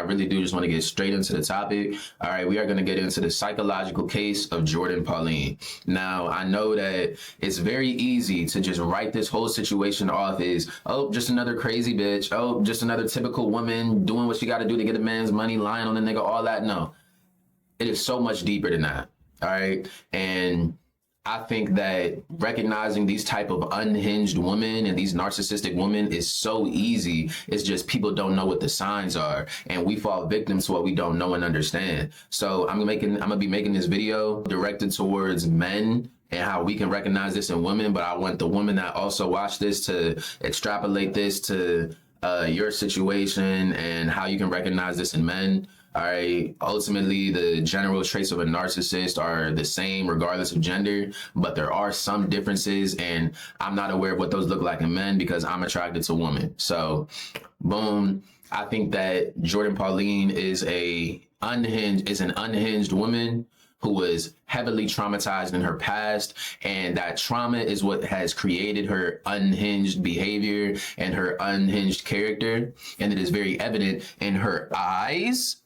I really do just want to get straight into the topic. All right, we are going to get into the psychological case of Jourdin Pauline. Now, I know that it's very easy to just write this whole situation off as, oh, just another crazy bitch. Oh, just another typical woman doing what she got to do to get a man's money, lying on the nigga, all that. No, it is so much deeper than that. All right. And I think that recognizing these type of unhinged women and these narcissistic women is so easy. It's just people don't know what the signs are, and we fall victim to what we don't know and understand. So I'm gonna be making this video directed towards men and how we can recognize this in women, but I want the women that also watch this to extrapolate this to your situation and how you can recognize this in men. All right. Ultimately, the general traits of a narcissist are the same regardless of gender, but there are some differences, and I'm not aware of what those look like in men because I'm attracted to women. So, boom. I think that Jourdin Pauline is an unhinged woman who was heavily traumatized in her past, and that trauma is what has created her unhinged behavior and her unhinged character, and it is very evident in her eyes.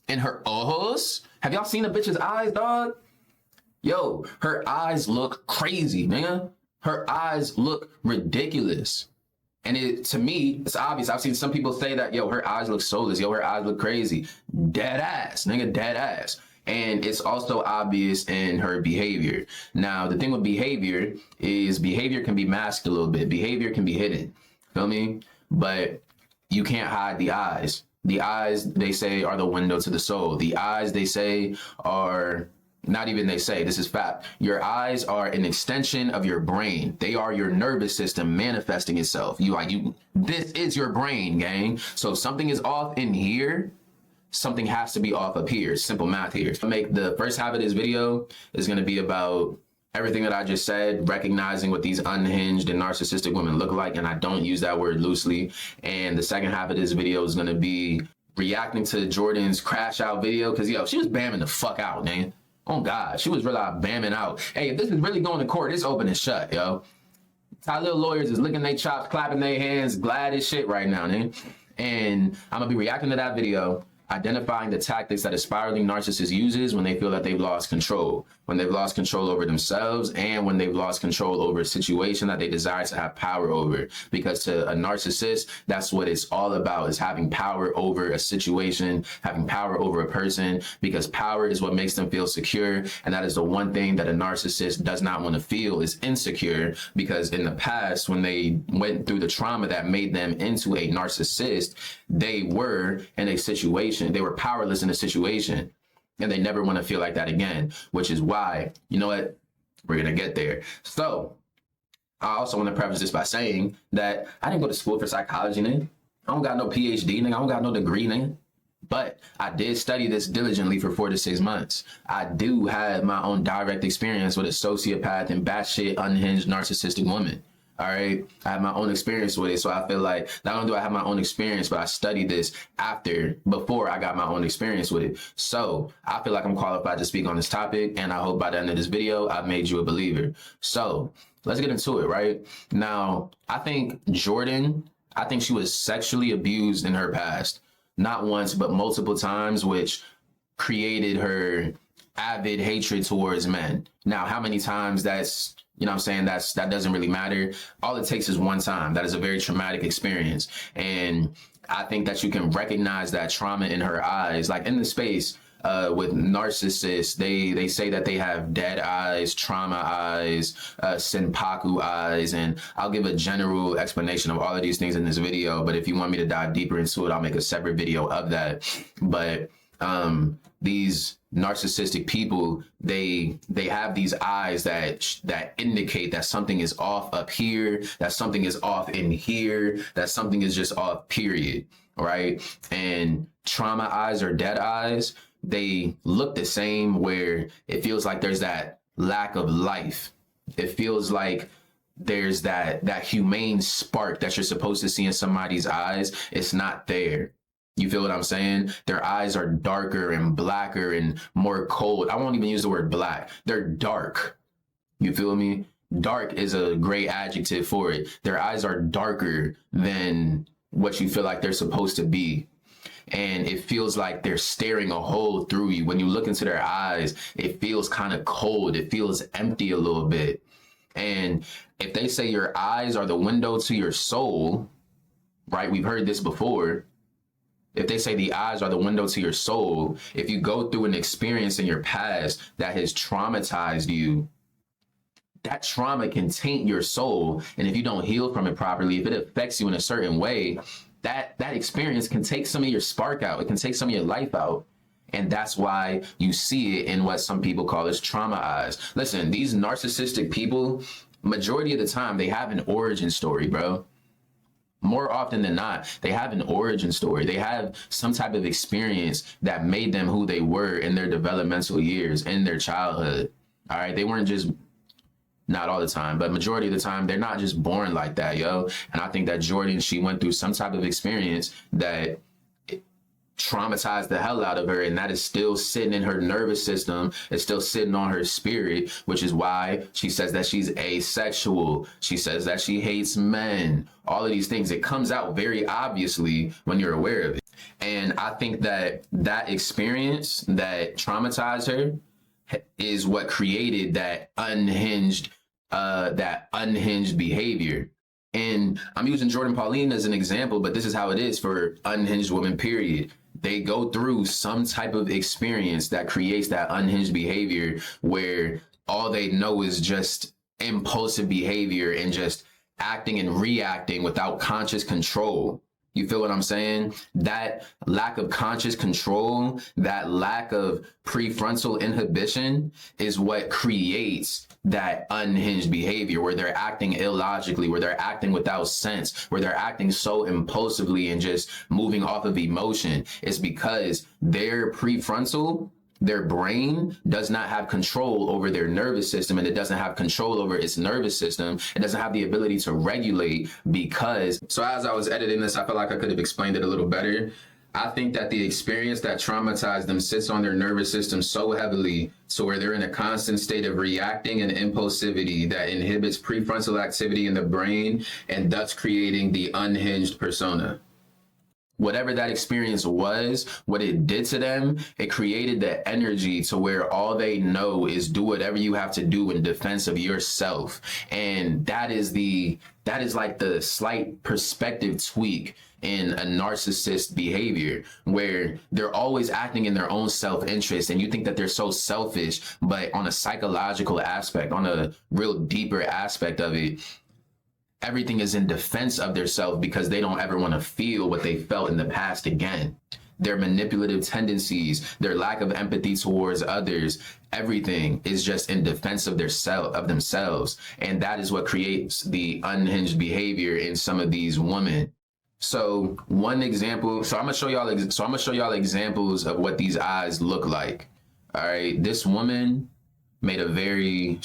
In her ojos. Have y'all seen a bitch's eyes, dog? Yo, her eyes look crazy, man. Her eyes look ridiculous. And to me, it's obvious. I've seen some people say that, yo, her eyes look soulless. Yo, her eyes look crazy. Dead ass, nigga, dead ass. And it's also obvious in her behavior. Now, the thing with behavior is behavior can be masked a little bit. Behavior can be hidden, feel me? But you can't hide the eyes. The eyes, they say, are the window to the soul. The eyes, they say, are not even they say, this is fact. Your eyes are an extension of your brain. They are your nervous system manifesting itself. This is your brain, gang. So if something is off in here, something has to be off up here. Simple math here. The first half of this video is going to be about everything that I just said, recognizing what these unhinged and narcissistic women look like, and I don't use that word loosely. And the second half of this video is going to be reacting to Jourdin's crash out video, because, yo, she was bamming the fuck out, man. Oh, God, she was really bamming out. Hey, if this is really going to court, it's open and shut, yo. Tylil lawyers is licking their chops, clapping their hands, glad as shit right now, man. And I'm going to be reacting to that video, identifying the tactics that a spiraling narcissist uses when they feel that they've lost control, when they've lost control over themselves, and when they've lost control over a situation that they desire to have power over. Because to a narcissist, that's what it's all about, is having power over a situation, having power over a person, because power is what makes them feel secure. And that is the one thing that a narcissist does not want to feel, is insecure, because in the past, when they went through the trauma that made them into a narcissist, they were in a situation. They were powerless in a situation, and they never want to feel like that again, which is why, you know what, we're going to get there. So I also want to preface this by saying that I didn't go to school for psychology, nigga. I don't got no PhD, nigga. I don't got no degree, nigga. But I did study this diligently for 4 to 6 months. I do have my own direct experience with a sociopath and batshit unhinged narcissistic woman. All right. I have my own experience with it. So I feel like not only do I have my own experience, but I studied this before I got my own experience with it. So I feel like I'm qualified to speak on this topic. And I hope by the end of this video, I've made you a believer. So let's get into it, right? Now, I think Jourdin, she was sexually abused in her past, not once, but multiple times, which created her avid hatred towards men. Now, how many times that's, you know what I'm saying, that doesn't really matter. All it takes is one time. That is a very traumatic experience. And I think that you can recognize that trauma in her eyes. Like in the space with narcissists, they say that they have dead eyes, trauma eyes, senpaku eyes. And I'll give a general explanation of all of these things in this video. But if you want me to dive deeper into it, I'll make a separate video of that. But these narcissistic people, they have these eyes that indicate that something is off up here, that something is off in here, that something is just off, period. Right? And trauma eyes or dead eyes, they look the same, where it feels like there's that lack of life. It feels like there's that humane spark that you're supposed to see in somebody's eyes. It's not there. You feel what I'm saying? Their eyes are darker and blacker and more cold. I won't even use the word black. They're dark. You feel me? Dark is a great adjective for it. Their eyes are darker than what you feel like they're supposed to be. and it feels like they're staring a hole through you. When you look into their eyes, it feels kind of cold. It feels empty a little bit. And if they say your eyes are the window to your soul, right? We've heard this before. If they say the eyes are the window to your soul, if you go through an experience in your past that has traumatized you, that trauma can taint your soul. And if you don't heal from it properly, if it affects you in a certain way, that experience can take some of your spark out. It can take some of your life out. And that's why you see it in what some people call as trauma eyes. Listen, these narcissistic people, majority of the time, they have an origin story, bro. More often than not, they have an origin story. They have some type of experience that made them who they were in their developmental years, in their childhood. All right. They weren't just, not all the time, but majority of the time, they're not just born like that, yo. And I think that Jourdin, she went through some type of experience that traumatized the hell out of her, and that is still sitting in her nervous system. It's still sitting on her spirit, which is why she says that she's asexual. She says that she hates men. All of these things, it comes out very obviously when you're aware of it. And I think that that experience that traumatized her is what created that unhinged behavior. And I'm using Jourdin Pauline as an example, but this is how it is for unhinged women, period. They go through some type of experience that creates that unhinged behavior where all they know is just impulsive behavior and just acting and reacting without conscious control. You feel what I'm saying? That lack of conscious control, that lack of prefrontal inhibition is what creates that unhinged behavior where they're acting illogically, where they're acting without sense, where they're acting so impulsively and just moving off of emotion. It's because their prefrontal, their brain does not have control over their nervous system, and it doesn't have control over its nervous system. It doesn't have the ability to regulate because, so as I was editing this, I felt like I could have explained it a little better. I think that the experience that traumatized them sits on their nervous system so heavily to where they're in a constant state of reacting and impulsivity that inhibits prefrontal activity in the brain, and thus creating the unhinged persona. Whatever that experience was, what it did to them, it created the energy to where all they know is do whatever you have to do in defense of yourself. And that is like the slight perspective tweak in a narcissist behavior where they're always acting in their own self-interest, and you think that they're so selfish, but on a psychological aspect, on a real deeper aspect of it, everything is in defense of their self because they don't ever want to feel what they felt in the past again. Their manipulative tendencies, their lack of empathy towards others, everything is just in defense of themselves. And that is what creates the unhinged behavior in some of these women. So one example, I'm gonna show y'all examples of what these eyes look like. All right, this woman made a video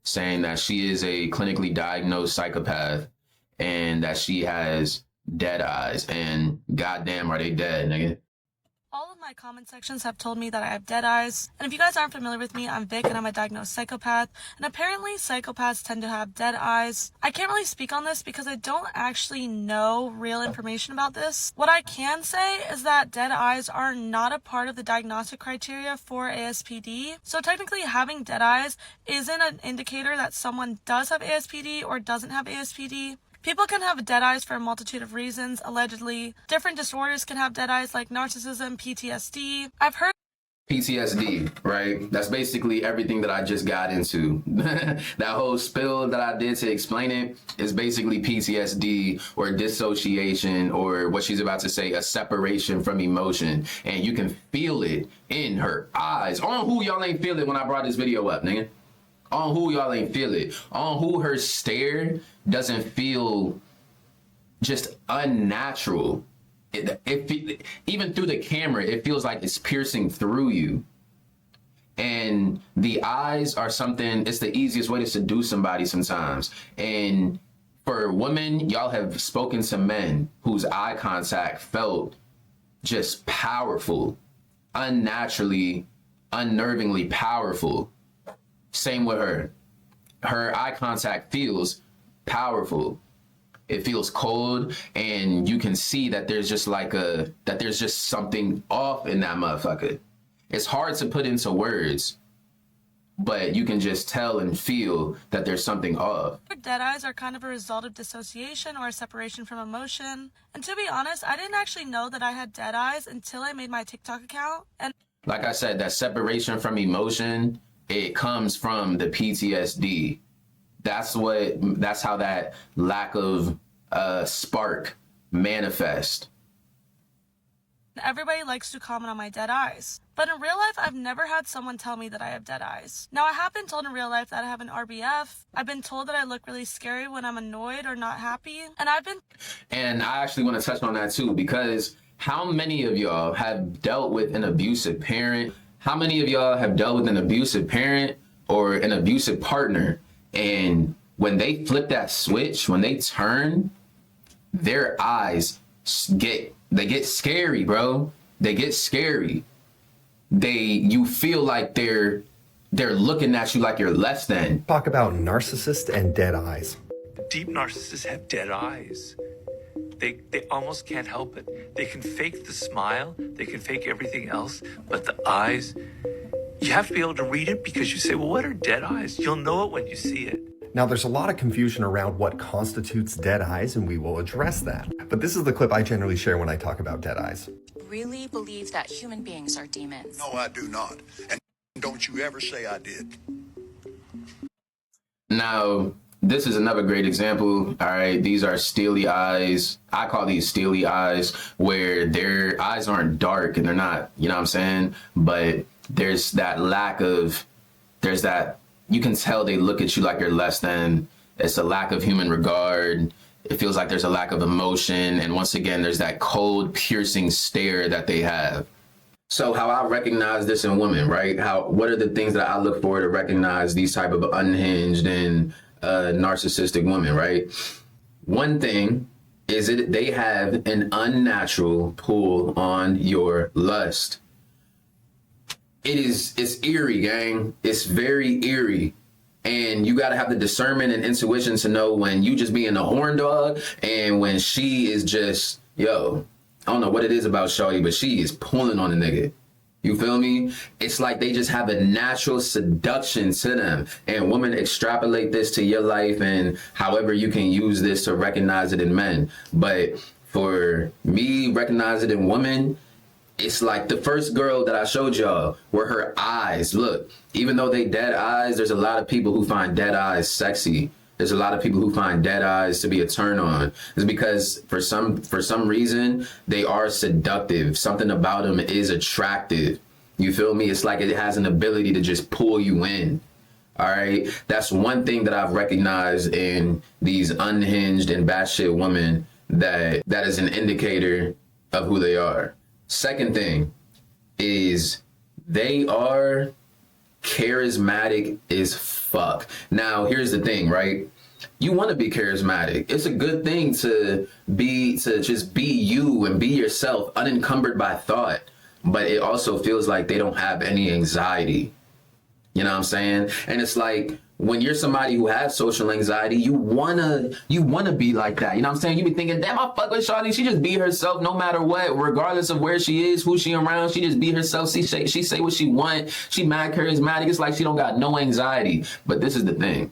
saying that she is a clinically diagnosed psychopath and that she has dead eyes, and goddamn are they dead, nigga. All of my comment sections have told me that I have dead eyes, and if you guys aren't familiar with me, I'm Vic and I'm a diagnosed psychopath, and apparently psychopaths tend to have dead eyes. I can't really speak on this because I don't actually know real information about this. What I can say is that dead eyes are not a part of the diagnostic criteria for ASPD, so technically having dead eyes isn't an indicator that someone does have ASPD or doesn't have ASPD. People can have dead eyes for a multitude of reasons, allegedly. Different disorders can have dead eyes like narcissism, PTSD. I've heard PTSD, right? That's basically everything that I just got into. That whole spill that I did to explain it is basically PTSD or dissociation, or what she's about to say, a separation from emotion. And you can feel it in her eyes. On who y'all ain't feel it when I brought this video up, nigga? On who y'all ain't feel it? On who her stare doesn't feel just unnatural. Even through the camera, it feels like it's piercing through you. And the eyes are something, it's the easiest way to seduce somebody sometimes. And for women, y'all have spoken to men whose eye contact felt just powerful, unnaturally, unnervingly powerful. Same with her. Her eye contact feels powerful. it feels cold, and you can see that there's just there's just something off in that motherfucker. It's hard to put into words, but you can just tell and feel that there's something off. Dead eyes are kind of a result of dissociation or a separation from emotion. And to be honest, I didn't actually know that I had dead eyes until I made my TikTok account. And like I said, that separation from emotion, it comes from the PTSD. That's how that lack of spark manifests. Everybody likes to comment on my dead eyes. But in real life, I've never had someone tell me that I have dead eyes. Now, I have been told in real life that I have an RBF. I've been told that I look really scary when I'm annoyed or not happy. And I actually want to touch on that too, because how many of y'all have dealt with an abusive parent? How many of y'all have dealt with an abusive parent or an abusive partner? And when they flip that switch, when they turn, their eyes get scary, bro. They get scary. You feel like they're looking at you like you're less than. Talk about narcissist and dead eyes. Deep narcissists have dead eyes. They almost can't help it. They can fake the smile, they can fake everything else, but the eyes, you have to be able to read it, because you say, well, what are dead eyes? You'll know it when you see it. Now, there's a lot of confusion around what constitutes dead eyes, and we will address that. But this is the clip I generally share when I talk about dead eyes. Really believe that human beings are demons? No, I do not. And don't you ever say I did. Now, this is another great example. All right, these are steely eyes. I call these steely eyes, where their eyes aren't dark and they're not, you know what I'm saying? But there's that you can tell they look at you like you're less than. It's a lack of human regard. It feels like there's a lack of emotion. And once again, there's that cold, piercing stare that they have. So how I recognize this in women, right? What are the things that I look for to recognize these type of unhinged and narcissistic women, right? One thing is they have an unnatural pull on your lust. It's eerie, gang. It's very eerie. And you got to have the discernment and intuition to know when you just being a horn dog and when she is just, yo, I don't know what it is about shawty, but she is pulling on a nigga. You feel me? It's like they just have a natural seduction to them. And women extrapolate this to your life and however you can use this to recognize it in men. But for me, recognize it in women, it's like the first girl that I showed y'all were her eyes. Look, even though they dead eyes, there's a lot of people who find dead eyes sexy. There's a lot of people who find dead eyes to be a turn on. It's because for some reason, they are seductive. Something about them is attractive. You feel me? It's like it has an ability to just pull you in. All right. That's one thing that I've recognized in these unhinged and batshit women that is an indicator of who they are. Second thing is they are charismatic as fuck. Now, here's the thing, right? You want to be charismatic. It's a good thing to just be you and be yourself, unencumbered by thought. But it also feels like they don't have any anxiety. You know what I'm saying? And it's like, when you're somebody who has social anxiety, you wanna be like that. You know what I'm saying? You be thinking, damn, I fuck with Shawty. She just be herself no matter what, regardless of where she is, who she around. She just be herself. She say what she want. She mad charismatic. It's like she don't got no anxiety. But this is the thing.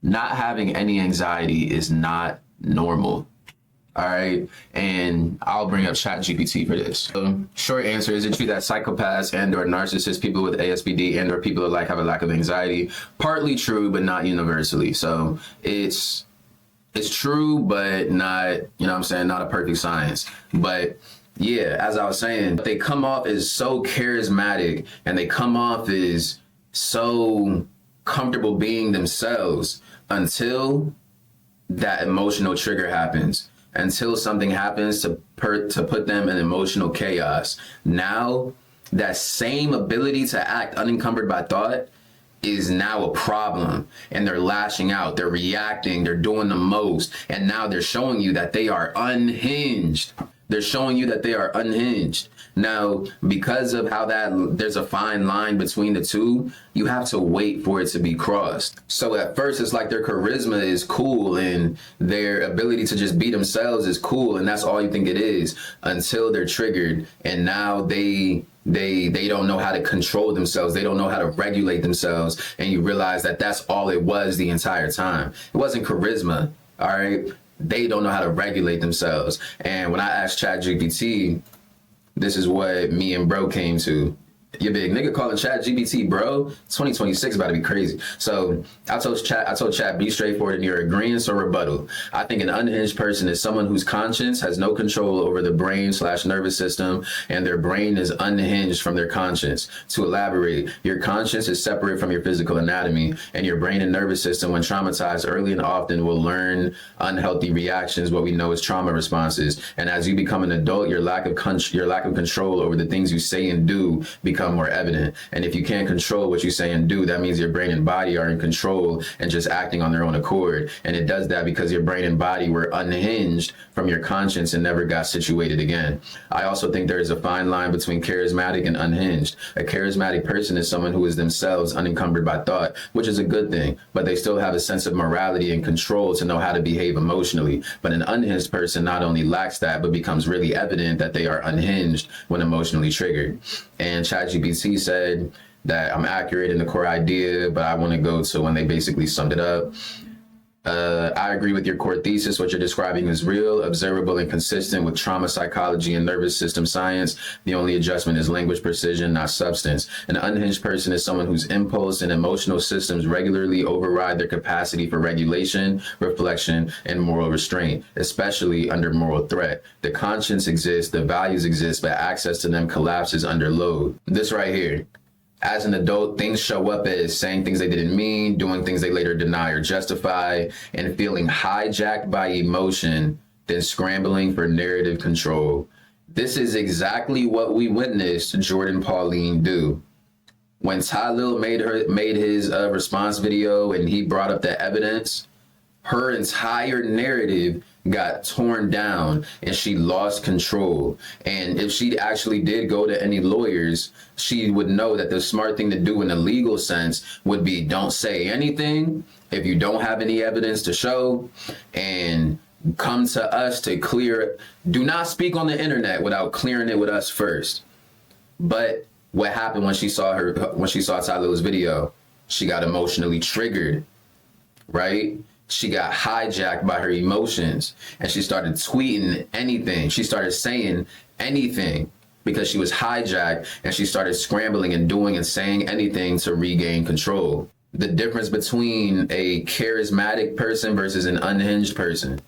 Not having any anxiety is not normal. All right, and I'll bring up ChatGPT for this. So, short answer, is it true that psychopaths and or narcissists, people with ASPD and or people who have a lack of anxiety? Partly true, but not universally. So it's true, but not, you know what I'm saying, not a perfect science. But yeah, as I was saying, they come off as so charismatic and they come off as so comfortable being themselves until that emotional trigger happens. Until something happens to put them in emotional chaos. Now, that same ability to act unencumbered by thought is now a problem. And they're lashing out, they're reacting, they're doing the most. And now they're showing you that they are unhinged. They're showing you that they are unhinged. Now, because of how there's a fine line between the two, you have to wait for it to be crossed. So at first, it's like their charisma is cool and their ability to just be themselves is cool, and that's all you think it is until they're triggered, and now they don't know how to control themselves. They don't know how to regulate themselves, and you realize that that's all it was the entire time. It wasn't charisma, all right? They don't know how to regulate themselves. And when I asked ChatGPT, this is what me and bro came to. You big nigga calling ChatGPT bro? 2026 about to be crazy. So I told Chat, be straightforward in your agreement or rebuttal. I think an unhinged person is someone whose conscience has no control over the brain/nervous system, and their brain is unhinged from their conscience. To elaborate, your conscience is separate from your physical anatomy, and your brain and nervous system, when traumatized early and often, will learn unhealthy reactions, what we know as trauma responses. And as you become an adult, your lack of control over the things you say and do become more evident. And if you can't control what you say and do, that means your brain and body are in control and just acting on their own accord. And it does that because your brain and body were unhinged from your conscience and never got situated again. I also think there is a fine line between charismatic and unhinged. A charismatic person is someone who is themselves unencumbered by thought, which is a good thing, but they still have a sense of morality and control to know how to behave emotionally. But an unhinged person not only lacks that, but becomes really evident that they are unhinged when emotionally triggered. And ChatGPT said that I'm accurate in the core idea, but I want to go to when they basically summed it up. I agree with your core thesis. What you're describing is real, observable, and consistent with trauma psychology and nervous system science. The only adjustment is language precision, not substance. An unhinged person is someone whose impulse and emotional systems regularly override their capacity for regulation, reflection, and moral restraint, especially under moral threat. The conscience exists, the values exist, but access to them collapses under load. This right here. As an adult, things show up as saying things they didn't mean, doing things they later deny or justify, and feeling hijacked by emotion, then scrambling for narrative control. This is exactly what we witnessed Jourdin Pauline do. When Tylil made his response video and he brought up the evidence, her entire narrative got torn down and she lost control. And if she actually did go to any lawyers, she would know that the smart thing to do in a legal sense would be don't say anything if you don't have any evidence to show, and come to us to clear. Do not speak on the internet without clearing it with us first. But what happened when she saw Tylil's video? She got emotionally triggered, right? She got hijacked by her emotions and she started tweeting anything. She started saying anything because she was hijacked, and she started scrambling and doing and saying anything to regain control. The difference between a charismatic person versus an unhinged person: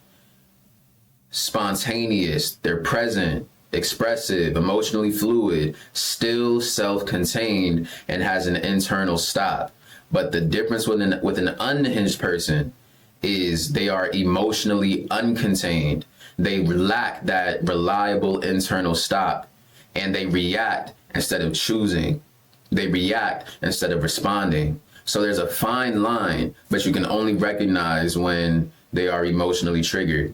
spontaneous, they're present, expressive, emotionally fluid, still self-contained, and has an internal stop. But the difference with an unhinged person is they are emotionally uncontained. They lack that reliable internal stop, and they react instead of choosing. They react instead of responding. So there's a fine line, but you can only recognize when they are emotionally triggered.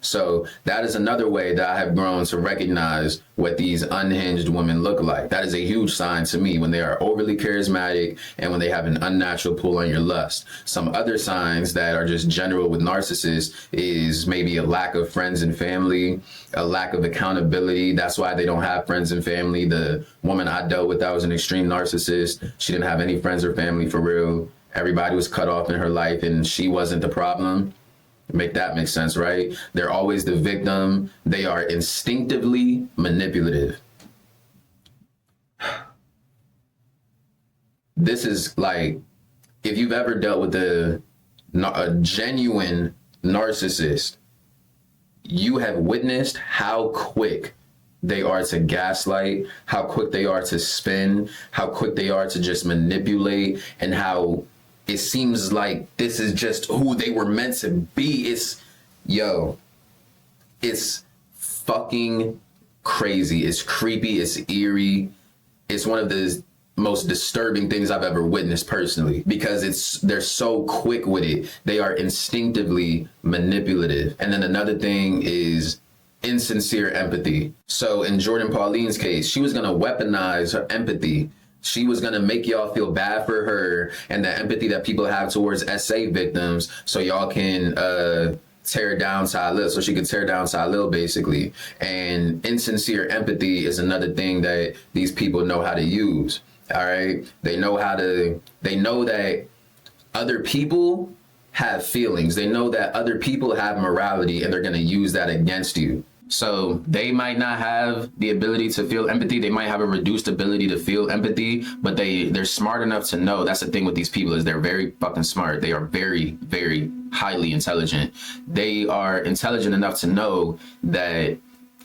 So that is another way that I have grown to recognize what these unhinged women look like. That is a huge sign to me when they are overly charismatic and when they have an unnatural pull on your lust. Some other signs that are just general with narcissists is maybe a lack of friends and family, a lack of accountability. That's why they don't have friends and family. The woman I dealt with that was an extreme narcissist, she didn't have any friends or family for real. Everybody was cut off in her life and she wasn't the problem. Make that make sense, right? They're always the victim. They are instinctively manipulative. This is like, if you've ever dealt with a genuine narcissist, you have witnessed how quick they are to gaslight, how quick they are to spin, how quick they are to just manipulate, and how it seems like this is just who they were meant to be. It's fucking crazy. It's creepy. It's eerie. It's one of the most disturbing things I've ever witnessed personally, because they're so quick with it. They are instinctively manipulative. And then another thing is insincere empathy. So in Jourdin Pauline's case, she was going to weaponize her empathy. She was going to make y'all feel bad for her and the empathy that people have towards SA victims, so y'all can tear down Tylil, so she could tear down Tylil basically. And insincere empathy is another thing that these people know how to use. All right. They know that other people have feelings. They know that other people have morality, and they're going to use that against you. So they might not have the ability to feel empathy. They might have a reduced ability to feel empathy, but they're smart enough to know. That's the thing with these people, is they're very fucking smart. They are very, very highly intelligent. They are intelligent enough to know that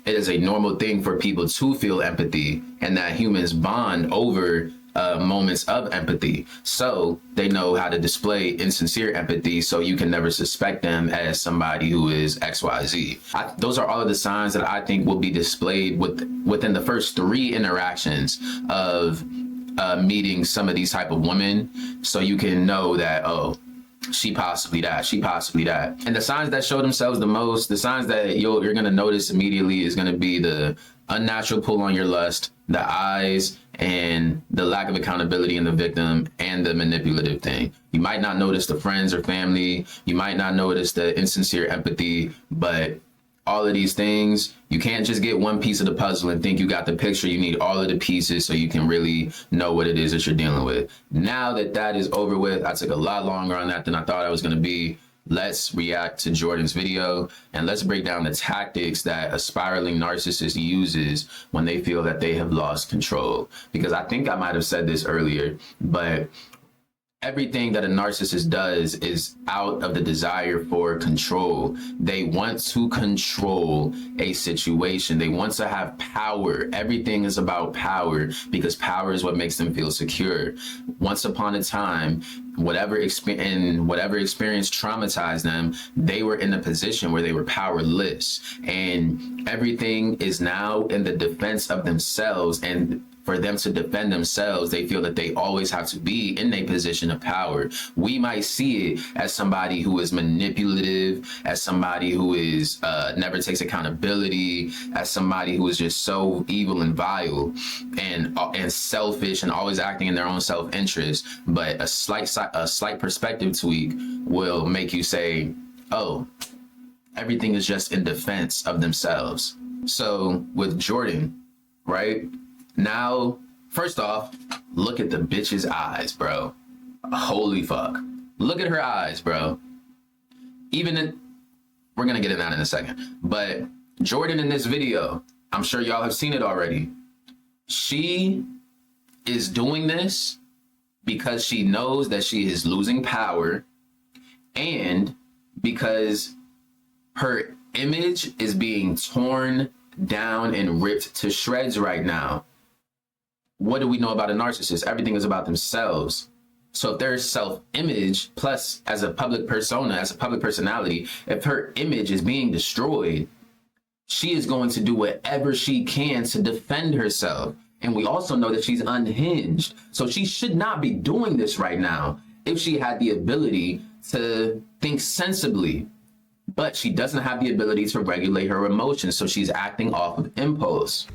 it is a normal thing for people to feel empathy, and that humans bond over moments of empathy. So they know how to display insincere empathy, so you can never suspect them as somebody who is XYZ. Those are all of the signs that I think will be displayed within the first 3 interactions of meeting some of these type of women, so you can know that, oh, she possibly that, she possibly that. And the signs that show themselves the most, the signs that you're going to notice immediately, is going to be the unnatural pull on your lust, the eyes, and the lack of accountability in the victim, and the manipulative thing. You might not notice the friends or family. You might not notice the insincere empathy, but all of these things, you can't just get one piece of the puzzle and think you got the picture. You need all of the pieces so you can really know what it is that you're dealing with. Now that that is over with, I took a lot longer on that than I thought I was going to be. Let's react to Jourdin's video, and let's break down the tactics that a spiraling narcissist uses when they feel that they have lost control. Because I think I might have said this earlier, but everything that a narcissist does is out of the desire for control. They want to control a situation. They want to have power. Everything is about power, because power is what makes them feel secure. Once upon a time, whatever experience traumatized them, they were in a position where they were powerless, and everything is now in the defense of themselves. And for them to defend themselves, they feel that they always have to be in a position of power. We might see it as somebody who is manipulative, as somebody who is never takes accountability, as somebody who is just so evil and vile and selfish and always acting in their own self-interest. But a slight perspective tweak will make you say, oh, everything is just in defense of themselves. So with Jourdin, right? Now, first off, look at the bitch's eyes, bro. Holy fuck. Look at her eyes, bro. We're gonna get into that in a second. But Jourdin in this video, I'm sure y'all have seen it already. She is doing this because she knows that she is losing power, and because her image is being torn down and ripped to shreds right now. What do we know about a narcissist? Everything is about themselves. So if there's self-image, plus as a public persona, as a public personality, if her image is being destroyed, she is going to do whatever she can to defend herself. And we also know that she's unhinged. So she should not be doing this right now if she had the ability to think sensibly. But she doesn't have the ability to regulate her emotions, so she's acting off of impulse.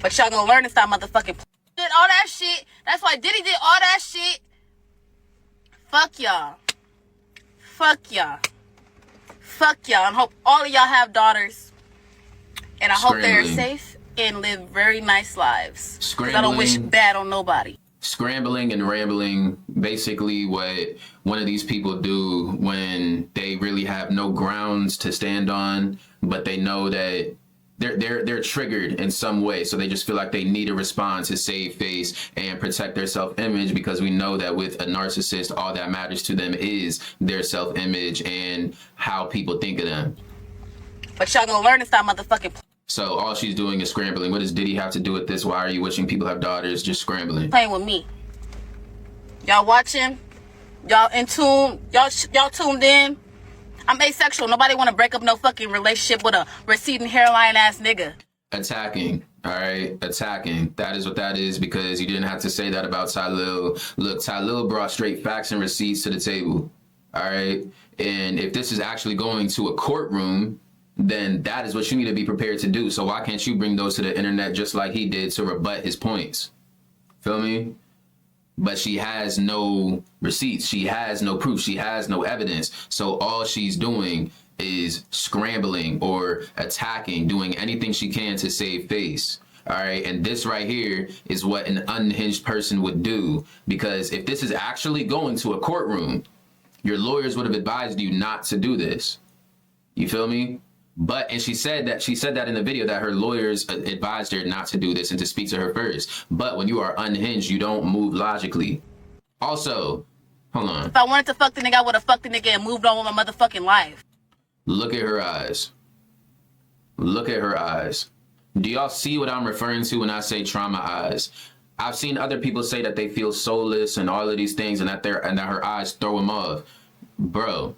But y'all gonna learn to stop motherfucking did all that shit. That's why Diddy did all that shit. Fuck y'all. Fuck y'all. Fuck y'all. And hope all of y'all have daughters. And I hope they're safe and live very nice lives. Because I don't wish bad on nobody. Scrambling and rambling, basically what one of these people do when they really have no grounds to stand on, but they know that they're triggered in some way, so they just feel like they need to respond to save face and protect their self-image, because we know that with a narcissist, all that matters to them is their self-image and how people think of them. But y'all gonna learn to stop motherfucking. So all she's doing is scrambling. What does Diddy have to do with this? Why are you wishing people have daughters? Just scrambling. Playing with me. Y'all watching? Y'all in tune? Y'all tuned in? I'm asexual. Nobody want to break up no fucking relationship with a receding hairline ass nigga. Attacking. All right, attacking. That is what that is, because you didn't have to say that about Tylil. Look, Tylil brought straight facts and receipts to the table. All right, and if this is actually going to a courtroom, then that is what you need to be prepared to do. So why can't you bring those to the internet just like he did to rebut his points? Feel me? But she has no receipts. She has no proof. She has no evidence. So all she's doing is scrambling or attacking, doing anything she can to save face. All right. And this right here is what an unhinged person would do, because if this is actually going to a courtroom, your lawyers would have advised you not to do this. You feel me? And she said that in the video that her lawyers advised her not to do this and to speak to her first. But when you are unhinged, you don't move logically. Also, hold on. If I wanted to fuck the nigga, I would have fucked the nigga and moved on with my motherfucking life. Look at her eyes. Look at her eyes. Do y'all see what I'm referring to when I say trauma eyes? I've seen other people say that they feel soulless and all of these things, and that her eyes throw them off. Bro,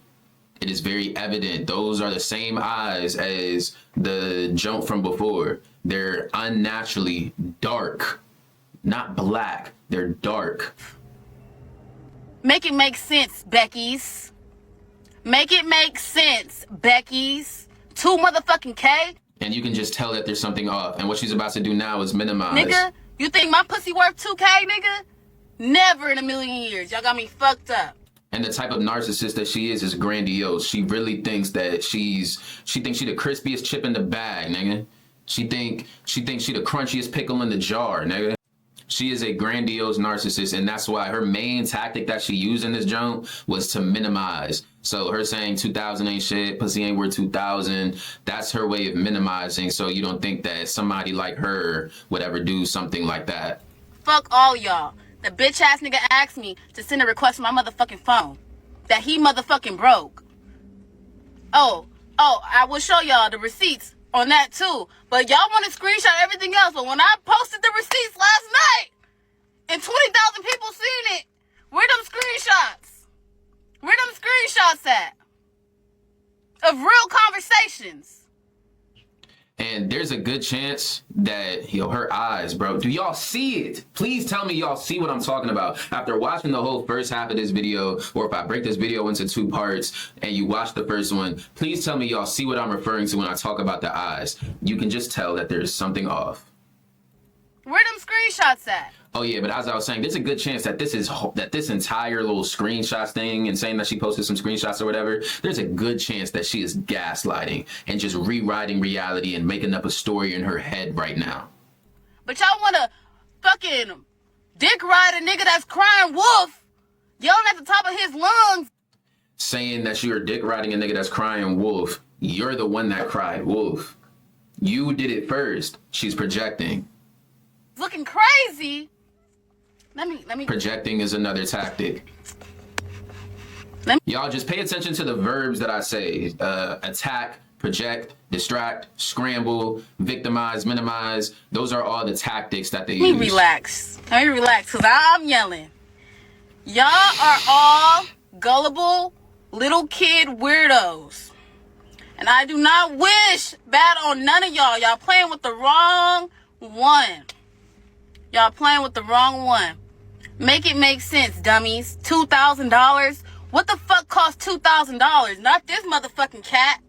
it is very evident. Those are the same eyes as the jump from before. They're unnaturally dark, not black. They're dark. Make it make sense, Becky's. Make it make sense, Becky's. 2 motherfucking K. And you can just tell that there's something off. And what she's about to do now is minimize. Nigga, you think my pussy worth 2K, nigga? Never in a million years. Y'all got me fucked up. And the type of narcissist that she is grandiose. She really thinks that she thinks she the crispiest chip in the bag, nigga. She thinks she the crunchiest pickle in the jar, nigga. She is a grandiose narcissist, and that's why her main tactic that she used in this jump was to minimize. So her saying 2,000 ain't shit, pussy ain't worth 2,000, that's her way of minimizing, so you don't think that somebody like her would ever do something like that. Fuck all y'all. The bitch ass nigga asked me to send a request to my motherfucking phone that he motherfucking broke. Oh, I will show y'all the receipts on that too. But y'all want to screenshot everything else. But when I posted the receipts last night and 20,000 people seen it, where them screenshots? Where them screenshots at? Of real conversations. And there's a good chance that, her eyes, bro. Do y'all see it? Please tell me y'all see what I'm talking about. After watching the whole first half of this video, or if I break this video into 2 parts and you watch the first one, please tell me y'all see what I'm referring to when I talk about the eyes. You can just tell that there's something off. Where them screenshots at? Oh yeah, but as I was saying, there's a good chance that this entire little screenshots thing and saying that she posted some screenshots or whatever, there's a good chance that she is gaslighting and just rewriting reality and making up a story in her head right now. But y'all want to fucking dick ride a nigga that's crying wolf, yelling at the top of his lungs. Saying that you're dick riding a nigga that's crying wolf. You're the one that cried wolf. You did it first. She's projecting. Looking crazy. Let me. Projecting is another tactic. Y'all just pay attention to the verbs that I say. Attack, project, distract, scramble, victimize, minimize. Those are all the tactics that they use. Let me relax, because I'm yelling. Y'all are all gullible little kid weirdos. And I do not wish bad on none of y'all. Y'all playing with the wrong one. Y'all playing with the wrong one. Make it make sense, dummies. $2,000? What the fuck costs $2,000? Not this motherfucking cat.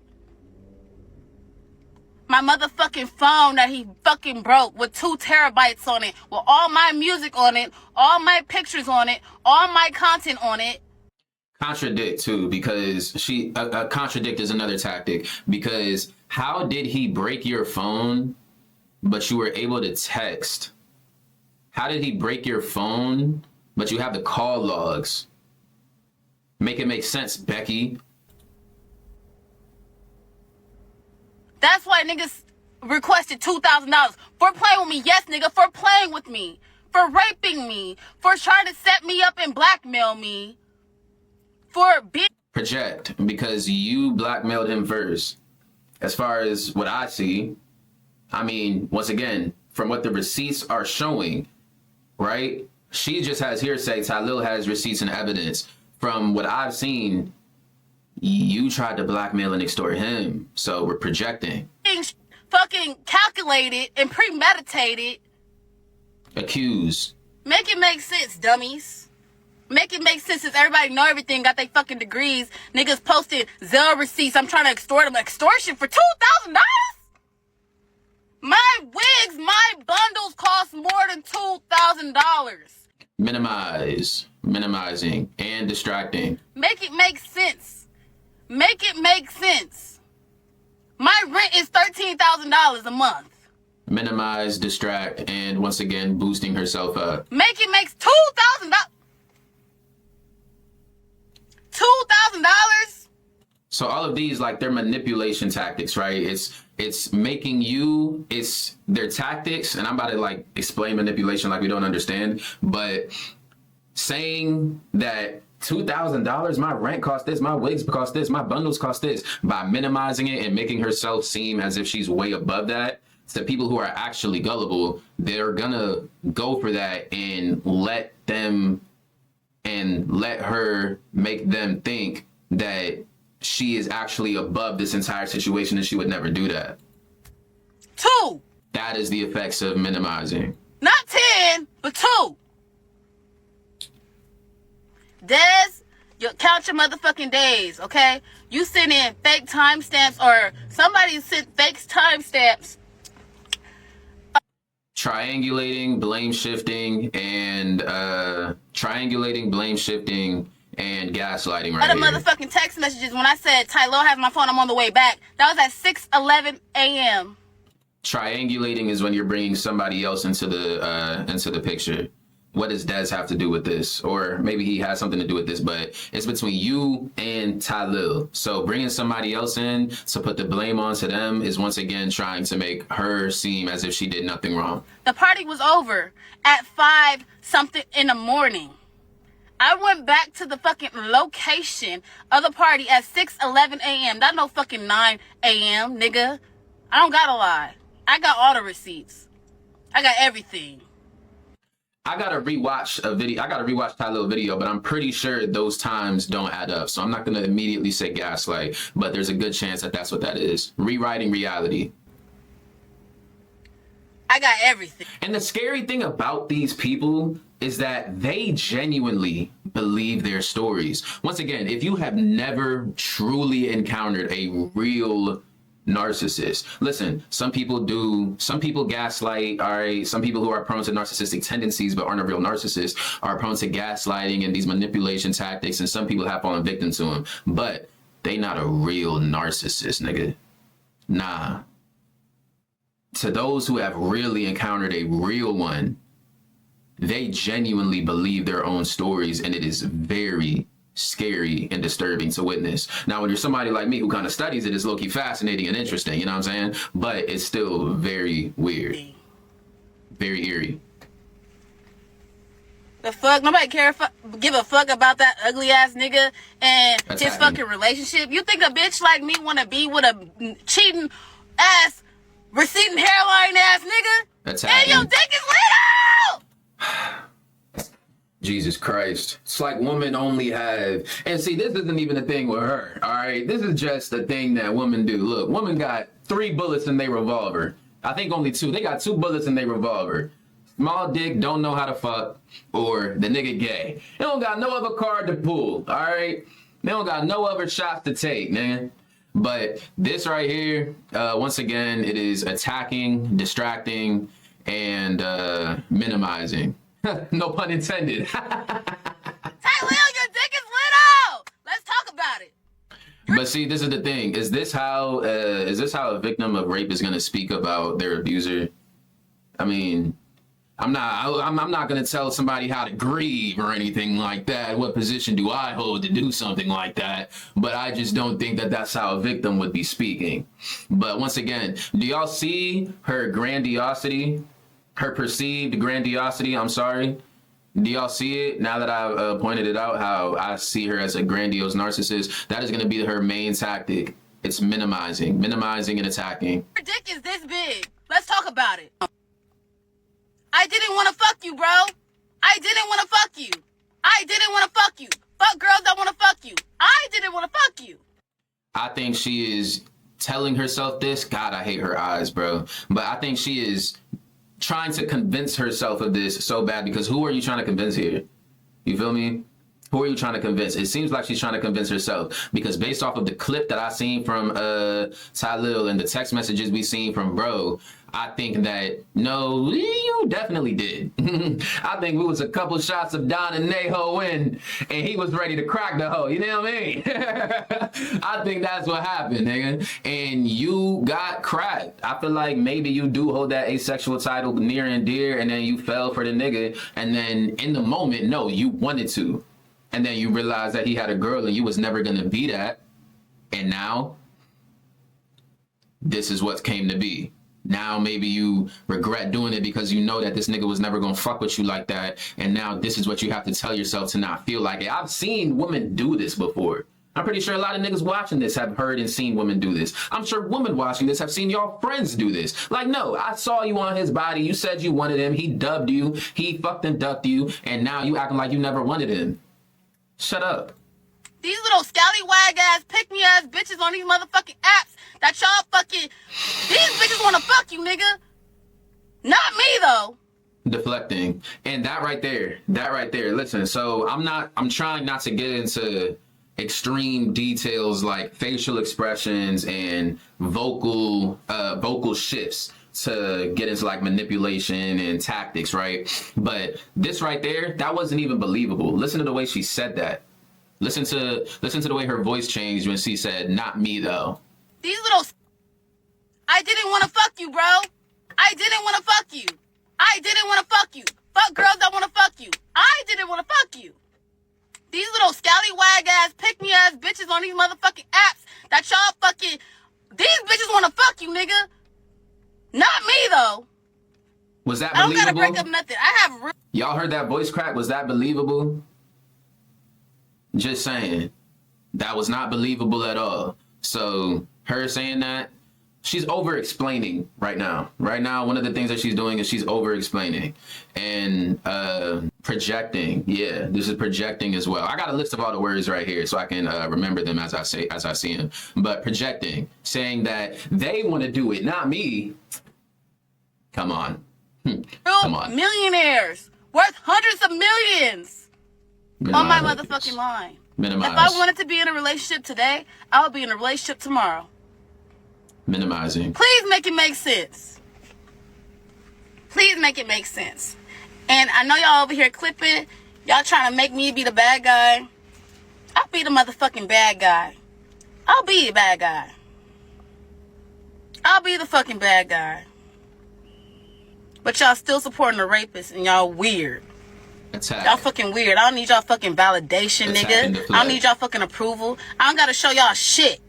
My motherfucking phone that he fucking broke with 2 terabytes on it, with all my music on it, all my pictures on it, all my content on it. Contradict too, because contradict is another tactic. Because how did he break your phone, but you were able to text? How did he break your phone, but you have the call logs? Make it make sense, Becky. That's why niggas requested $2,000 for playing with me. Yes, nigga, for playing with me, for raping me, for trying to set me up and blackmail me, for being... Project, because you blackmailed him first. As far as what I see, I mean, once again, from what the receipts are showing, right? She just has hearsay. Tylil has receipts and evidence. From what I've seen, you tried to blackmail and extort him. So we're projecting. Fucking calculated and premeditated. Accused. Make it make sense, dummies. Make it make sense since everybody know everything, got their fucking degrees. Niggas posted 0 receipts. I'm trying to extort them. Extortion for $2,000? My wigs, my bundles cost more than $2,000. Minimizing, and distracting. Make it make sense. Make it make sense. My rent is $13,000 a month. Minimize, distract, and once again, boosting herself up. Make it makes $2,000. $2,000? So all of these, like, they're manipulation tactics, right? It's making you, it's their tactics, and I'm about to like explain manipulation like we don't understand, but saying that $2,000, my rent cost this, my wigs cost this, my bundles cost this, by minimizing it and making herself seem as if she's way above that, to people who are actually gullible, they're gonna go for that and let her make them think that she is actually above this entire situation and she would never do that. 2. That is the effects of minimizing. Not 10, but 2. Des, you count your motherfucking days, okay? You send in fake timestamps, or somebody sent fake timestamps. Triangulating, blame shifting, and gaslighting right Other here. motherfucking text messages when I said Tylil has my phone, I'm on the way back. That was at 6:11 a.m. Triangulating is when you're bringing somebody else into the picture. What does Des have to do with this? Or maybe he has something to do with this, but it's between you and Tylil. So bringing somebody else in to put the blame onto them is once again trying to make her seem as if she did nothing wrong. The party was over at 5 something in the morning. I went back to the fucking location of the party at 6:11 a.m. Not no fucking 9 a.m., nigga. I don't gotta lie. I got all the receipts. I got everything. I gotta rewatch Tylil video, but I'm pretty sure those times don't add up. So I'm not gonna immediately say gaslight, but there's a good chance that that's what that is. Rewriting reality. I got everything. And the scary thing about these people is that they genuinely believe their stories. Once again, if you have never truly encountered a real narcissist, listen, some people gaslight, all right? Some people who are prone to narcissistic tendencies but aren't a real narcissist are prone to gaslighting and these manipulation tactics, and some people have fallen victim to them, but they not a real narcissist, nigga. Nah. To those who have really encountered a real one, they genuinely believe their own stories, and it is very scary and disturbing to witness. Now, when you're somebody like me who kind of studies it, it's low-key fascinating and interesting, you know what I'm saying? But it's still very weird. Very eerie. The fuck? Nobody give a fuck about that ugly ass nigga and his fucking relationship. You think a bitch like me want to be with a cheating ass, receding hairline ass nigga? And your dick is lit out! Jesus Christ. It's like women only have, and see, this isn't even a thing with her, all right? This is just a thing that women do. Look, women got 3 bullets in their revolver. I think only 2. They got 2 bullets in their revolver. Small dick, don't know how to fuck, or the nigga gay. They don't got no other card to pull, all right? They don't got no other shots to take, man. But this right here, once again, it is attacking, distracting, and minimizing. No pun intended. Tylil, your dick is lit out! Let's talk about it. But see, this is the thing. Is this how a victim of rape is going to speak about their abuser? I mean, I'm not going to tell somebody how to grieve or anything like that. What position do I hold to do something like that? But I just don't think that that's how a victim would be speaking. But once again, do y'all see her grandiosity? Her perceived grandiosity, I'm sorry. Do y'all see it? Now that I've pointed it out, how I see her as a grandiose narcissist, that is going to be her main tactic. It's minimizing and attacking. Your dick is this big. Let's talk about it. I didn't want to fuck you, bro. I didn't want to fuck you. I didn't want to fuck you. Fuck girls that want to fuck you. I didn't want to fuck you. I think she is telling herself this. God, I hate her eyes, bro. But I think she is trying to convince herself of this so bad, because who are you trying to convince here? You feel me? Who are you trying to convince? It seems like she's trying to convince herself, because based off of the clip that I seen from Tylil and the text messages we seen from bro, I think that, no, you definitely did. I think it was a couple shots of Don and Neho in, and he was ready to crack the hoe. You know what I mean? I think that's what happened, nigga. And you got cracked. I feel like maybe you do hold that asexual title near and dear, and then you fell for the nigga, and then in the moment, no, you wanted to. And then you realized that he had a girl and you was never going to be that. And now, this is what came to be. Now maybe you regret doing it because you know that this nigga was never gonna fuck with you like that. And now this is what you have to tell yourself to not feel like it. I've seen women do this before. I'm pretty sure a lot of niggas watching this have heard and seen women do this. I'm sure women watching this have seen y'all friends do this. Like, no, I saw you on his body. You said you wanted him. He dubbed you. He fucked and ducked you. And now you acting like you never wanted him. Shut up. These little scallywag ass, pick me ass bitches on these motherfucking apps that y'all fucking. These bitches wanna fuck you, nigga. Not me though. Deflecting. And that right there, listen, so I'm trying not to get into extreme details like facial expressions and vocal shifts to get into like manipulation and tactics, right? But this right there, that wasn't even believable. Listen to the way she said that. Listen to the way her voice changed when she said, "Not me though." These little. I didn't want to fuck you, bro. I didn't want to fuck you. I didn't want to fuck you. Fuck girls that want to fuck you. I didn't want to fuck you. These little scallywag ass, pick me ass bitches on these motherfucking apps that y'all fucking. These bitches want to fuck you, nigga. Not me though. Was that I believable? don't gotta break up nothing. I have. Y'all heard that voice crack? Was that believable? Just saying. That was not believable at all. So her saying that, she's over-explaining right now. Right now, one of the things that she's doing is she's over-explaining and projecting. Yeah, this is projecting as well. I got a list of all the words right here so I can remember them as I see them. But projecting, saying that they want to do it, not me. Come on. Come on. Millionaires worth hundreds of millions. On my motherfucking line. Minimize. If I wanted to be in a relationship today, I would be in a relationship tomorrow. Minimizing. Please make it make sense. Please make it make sense. And I know y'all over here clipping. Y'all trying to make me be the bad guy. I'll be the motherfucking bad guy. I'll be the bad guy. I'll be the fucking bad guy. But y'all still supporting the rapist and y'all weird. Attack. Y'all fucking weird. I don't need y'all fucking validation, nigga. I don't need y'all fucking approval. I don't gotta show y'all shit.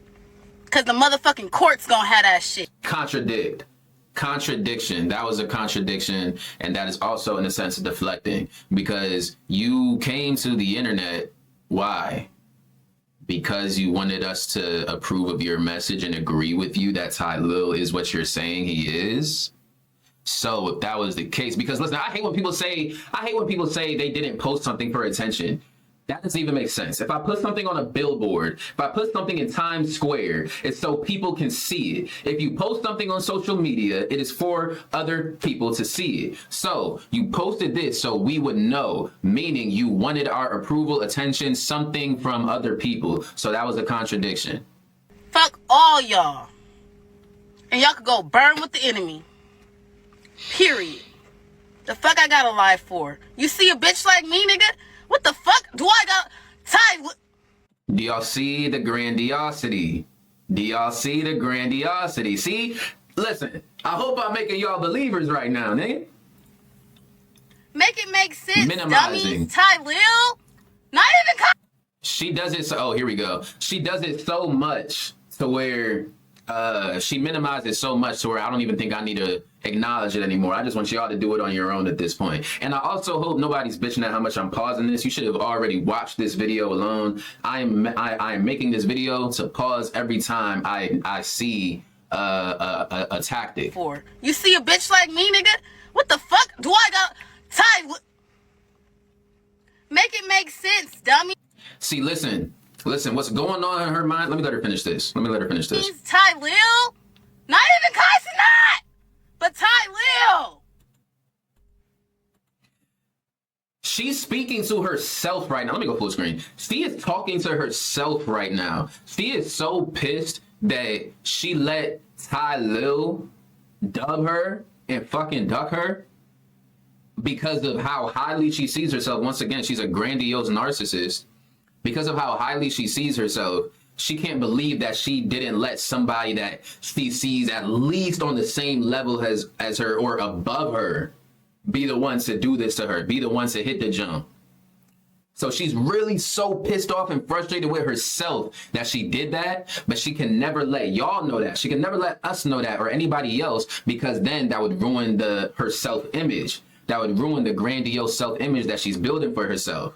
Cause the motherfucking court's gonna have that shit. Contradiction. That was a contradiction. And that is also in a sense of deflecting. Because you came to the internet. Why? Because you wanted us to approve of your message and agree with you that Tylil is what you're saying he is. So if that was the case, because listen, I hate when people say they didn't post something for attention. That doesn't even make sense. If I put something on a billboard, if I put something in Times Square, it's so people can see it. If you post something on social media, it is for other people to see it. So you posted this so we would know, meaning you wanted our approval, attention, something from other people. So that was a contradiction. Fuck all y'all. And y'all could go burn with the enemy. Period. The fuck I gotta lie for? You see a bitch like me, nigga? What the fuck do I got? Do y'all see the grandiosity? Do y'all see the grandiosity? See? Listen, I hope I'm making y'all believers right now, nigga. Make it make sense, Minimizing. dummies. Tylil? Not even She does it so, oh, here we go. She does it so much to where she minimizes so much to where I don't even think I need to acknowledge it anymore. I just want y'all to do it on your own at this point. And I also hope nobody's bitching at how much I'm pausing this. You should have already watched this video alone. I am making this video to pause every time I see a tactic. for. You see a bitch like me, nigga? What the fuck do I got? Make it make sense, dummy. See, listen, what's going on in her mind? Let me let her finish this. Tylil? Not even Kaisenat, but Tylil. She's speaking to herself right now. Let me go full screen. She is talking to herself right now. She is so pissed that she let Tylil dub her and fucking duck her because of how highly she sees herself. Once again, she's a grandiose narcissist. Because of how highly she sees herself, she can't believe that she didn't let somebody that she sees at least on the same level as her or above her be the ones to do this to her, be the ones to hit the jump. So she's really so pissed off and frustrated with herself that she did that, but she can never let y'all know that. She can never let us know that or anybody else, because then that would ruin her self-image. That would ruin the grandiose self-image that she's building for herself.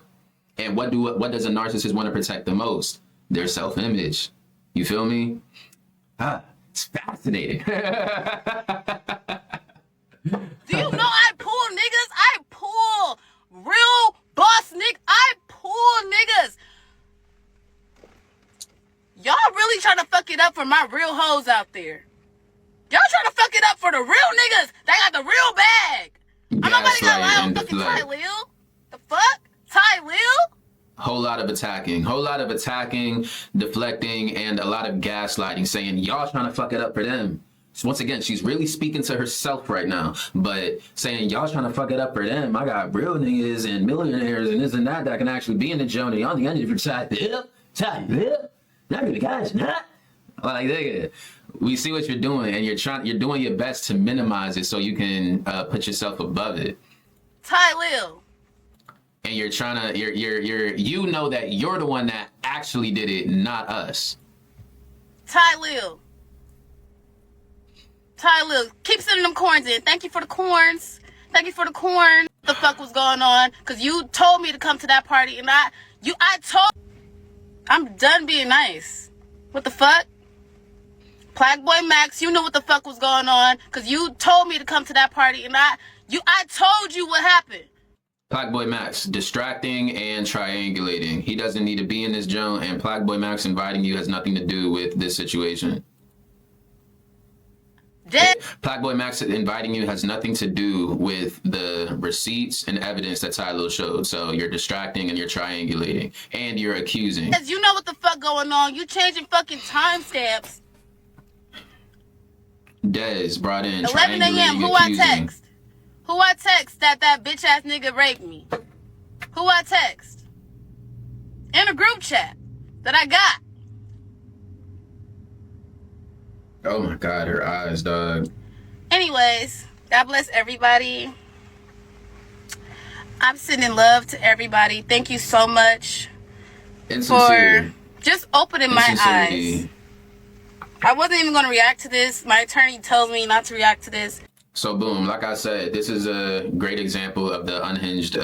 And what does a narcissist want to protect the most? Their self-image. You feel me? It's fascinating. Do you know I pull niggas? I pull real boss niggas. I pull niggas. Y'all really trying to fuck it up for my real hoes out there. Y'all trying to fuck it up for the real niggas that got the real bag. I'm not about to go lie on fucking Tylil. The fuck? Tylil? Whole lot of attacking, deflecting, and a lot of gaslighting, saying y'all trying to fuck it up for them. So once again, she's really speaking to herself right now, but saying y'all trying to fuck it up for them. I got real niggas and millionaires and this and that can actually be in the joint. Y'all think I need to Tylil? Not really, guys, not. Like, nigga, we see what you're doing, and you're doing your best to minimize it so you can put yourself above it. Tylil. And you're trying to, you know that you're the one that actually did it, not us. Tylil, keep sending them corns in. Thank you for the corns. Thank you for the corn. What the fuck was going on? Because you told me to come to that party, and I'm done being nice. What the fuck? Plague Boy Max, you knew what the fuck was going on, because you told me to come to that party, and I told you what happened. Plague Boy Max, distracting and triangulating. He doesn't need to be in this joint, and Plague Boy Max inviting you has nothing to do with this situation. Plague Boy Max inviting you has nothing to do with the receipts and evidence that Tylil showed. So you're distracting and you're triangulating and you're accusing. Because you know what the fuck going on. You changing fucking timestamps. Dez brought in 11 a.m. Who accusing. I text that bitch ass nigga raped me? Who I text? In a group chat that I got. Oh my God, her eyes, dog. Anyways, God bless everybody. I'm sending love to everybody. Thank you so much for just opening my eyes. I wasn't even going to react to this. My attorney tells me not to react to this. So boom, like I said, this is a great example of the unhinged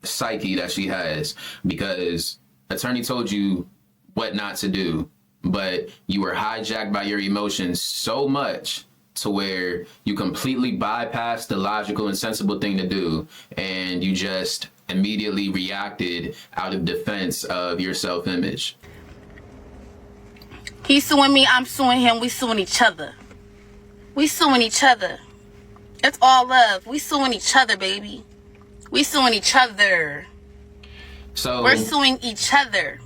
psyche that she has, because attorney told you what not to do, but you were hijacked by your emotions so much to where you completely bypassed the logical and sensible thing to do, and you just immediately reacted out of defense of your self-image. He's suing me, I'm suing him, we suing each other. We suing each other. It's all love. We suing each other, baby. We suing each other. So we're suing each other.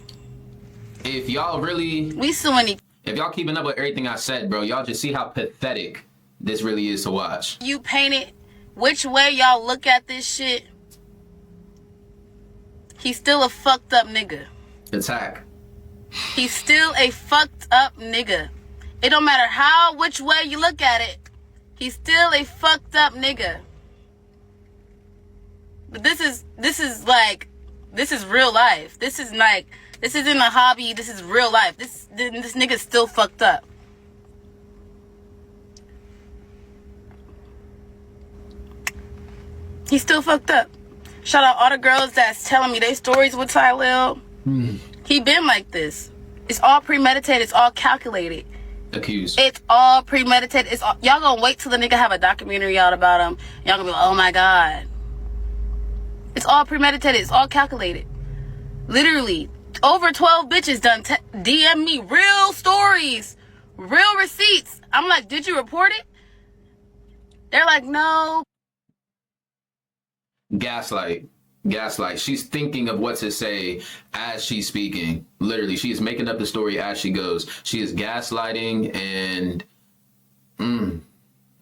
If y'all really... We suing each... If y'all keeping up with everything I said, bro, y'all just see how pathetic this really is to watch. You paint it which way y'all look at this shit. He's still a fucked up nigga. Attack. He's still a fucked up nigga. It don't matter which way you look at it. He's still a fucked up nigga. But this is real life. This isn't a hobby. This is real life. This nigga's still fucked up. He's still fucked up. Shout out all the girls that's telling me their stories with Tylil. He been like this. It's all premeditated. It's all calculated. Accused. It's all premeditated. Y'all gonna wait till the nigga have a documentary out about him. Y'all gonna be like, oh my God. It's all premeditated. It's all calculated. Literally, over 12 bitches done DM me real stories, real receipts. I'm like, did you report it? They're like, no. Gaslight. Gaslight. She's thinking of what to say as she's speaking. Literally, she is making up the story as she goes. She is gaslighting, and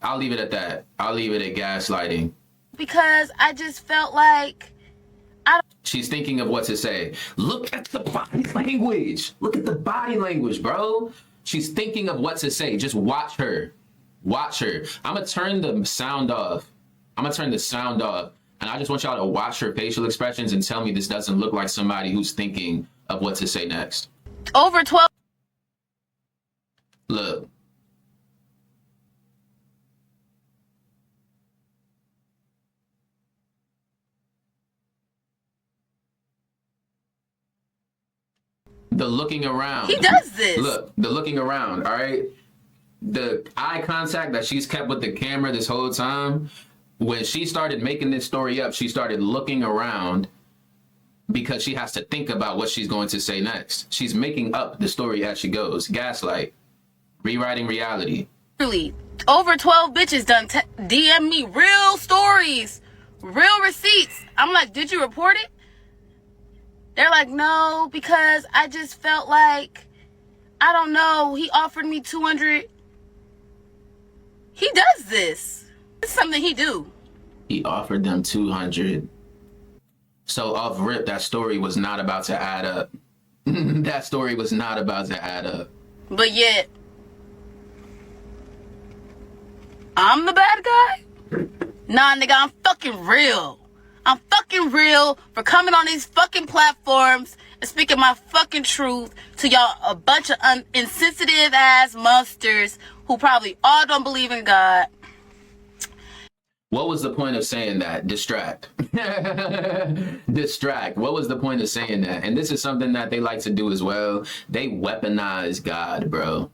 I'll leave it at that. I'll leave it at gaslighting. Because I just felt like She's thinking of what to say. Look at the body language. Look at the body language, bro. She's thinking of what to say. Just watch her. Watch her. I'm going to turn the sound off. And I just want y'all to watch her facial expressions and tell me this doesn't look like somebody who's thinking of what to say next. over 12. Look. The looking around. He does this. Look, the looking around, all right? The eye contact that she's kept with the camera this whole time, when she started making this story up, she started looking around because she has to think about what she's going to say next. She's making up the story as she goes. Gaslight. Rewriting reality. Really, over 12 bitches done DM me real stories, real receipts. I'm like, did you report it? They're like, no, because I just felt like, I don't know, he offered me 200. He does this. It's something he do. He offered them 200. So off rip, that story was not about to add up. That story was not about to add up. But yet, I'm the bad guy? Nah, nigga, I'm fucking real. I'm fucking real for coming on these fucking platforms and speaking my fucking truth to y'all, a bunch of insensitive ass monsters who probably all don't believe in God. What was the point of saying that? Distract. Distract. What was the point of saying that? And this is something that they like to do as well. They weaponize God, bro.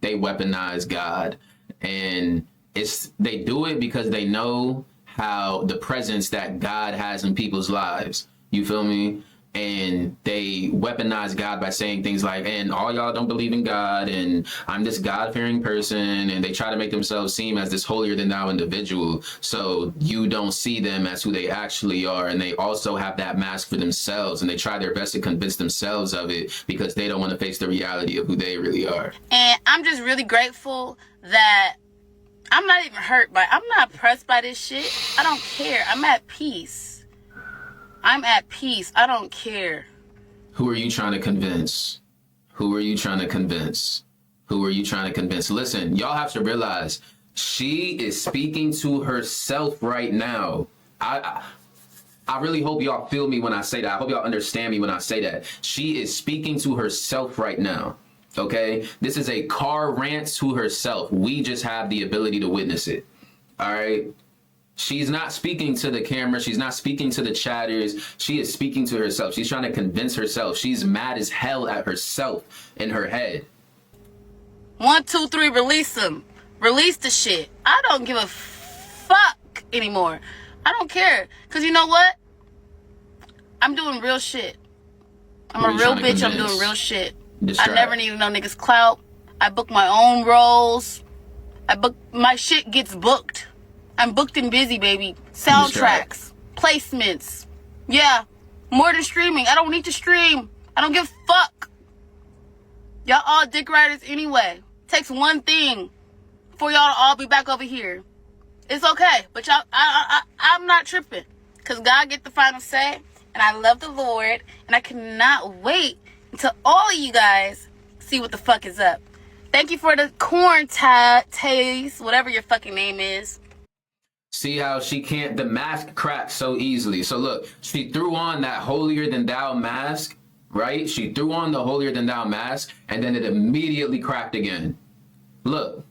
They weaponize God. And they do it because they know how the presence that God has in people's lives. You feel me? And they weaponize God by saying things like, and all y'all don't believe in God, and I'm this God-fearing person, and they try to make themselves seem as this holier-than-thou individual, so you don't see them as who they actually are, and they also have that mask for themselves, and they try their best to convince themselves of it because they don't want to face the reality of who they really are. And I'm just really grateful that I'm not even hurt I'm not pressed by this shit. I don't care. I'm at peace. I don't care. Who are you trying to convince? Who are you trying to convince? Who are you trying to convince? Listen, y'all have to realize she is speaking to herself right now. I really hope y'all feel me when I say that. I hope y'all understand me when I say that. She is speaking to herself right now. Okay? This is a car rant to herself. We just have the ability to witness it. All right? She's not speaking to the camera. She's not speaking to the chatters. She is speaking to herself. She's trying to convince herself. She's mad as hell at herself in her head. 1, 2, 3, release them. Release the shit. I don't give a fuck anymore. I don't care. Because you know what? I'm doing real shit. I'm a real bitch. I'm doing real shit. I never needed no niggas clout. I book my own roles. My shit gets booked. I'm booked and busy, baby. Soundtracks, placements. Yeah, more than streaming. I don't need to stream. I don't give a fuck. Y'all all dick riders anyway. Takes one thing for y'all to all be back over here. It's okay, but y'all, I'm not tripping, cause God get the final say, and I love the Lord, and I cannot wait until all of you guys see what the fuck is up. Thank you for the corn taste, whatever your fucking name is. See how she can't, the mask cracks so easily. So look, she threw on that holier than thou mask, right? She threw on the holier than thou mask, and then it immediately cracked again. Look.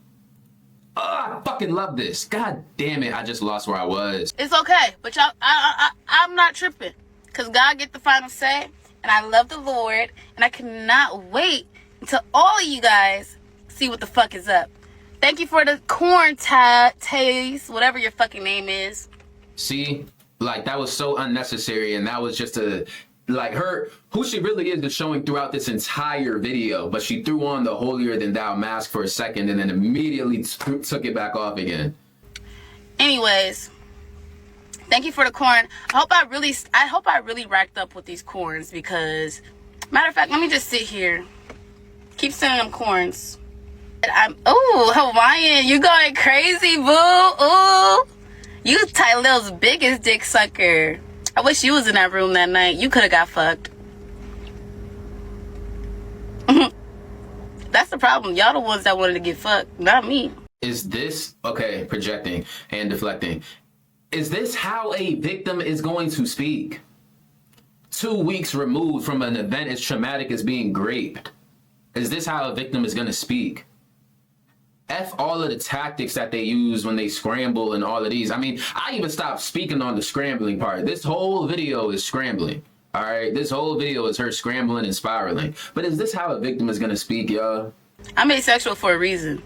I fucking love this. God damn it, I just lost where I was. It's okay, but y'all, I'm not tripping, cause God get the final say, and I love the Lord, and I cannot wait until all of you guys see what the fuck is up. Thank you for the corn taste, whatever your fucking name is. See, like that was so unnecessary, and that was just who she really is showing throughout this entire video, but she threw on the holier than thou mask for a second and then immediately took it back off again. Anyways, Thank you for the corn. I hope I really racked up with these corns because, matter of fact, let me just sit here. Keep sending them corns. Oh, Hawaiian, you going crazy, boo. Ooh. You Tylil's biggest dick sucker. I wish you was in that room that night. You could have got fucked. That's the problem. Y'all the ones that wanted to get fucked, not me. Is this, okay, projecting and deflecting. Is this how a victim is going to speak? 2 weeks removed from an event as traumatic as being raped. Is this how a victim is going to speak? F all of the tactics that they use when they scramble and all of these. I mean, I even stopped speaking on the scrambling part. This whole video is scrambling. All right, this whole video is her scrambling and spiraling. But is this how a victim is going to speak, y'all? I'm asexual for a reason.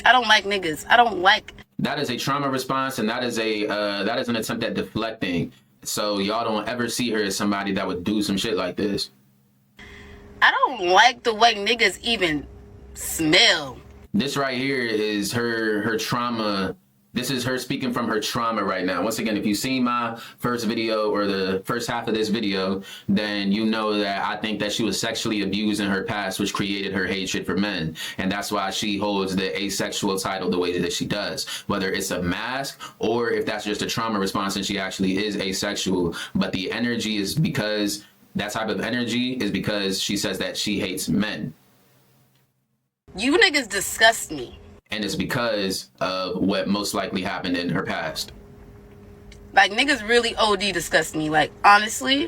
I don't like niggas. I don't like... That is a trauma response, and that is an attempt at deflecting. So y'all don't ever see her as somebody that would do some shit like this. I don't like the way niggas even smell. This right here is her trauma. This is her speaking from her trauma right now. Once again, if you've seen my first video or the first half of this video, then you know that I think that she was sexually abused in her past, which created her hatred for men. And that's why she holds the asexual title the way that she does, whether it's a mask or if that's just a trauma response and she actually is asexual. But the energy is because that type of energy is because she says that she hates men. You niggas disgust me. And it's because of what most likely happened in her past. Like, niggas really OD disgust me. Like, honestly,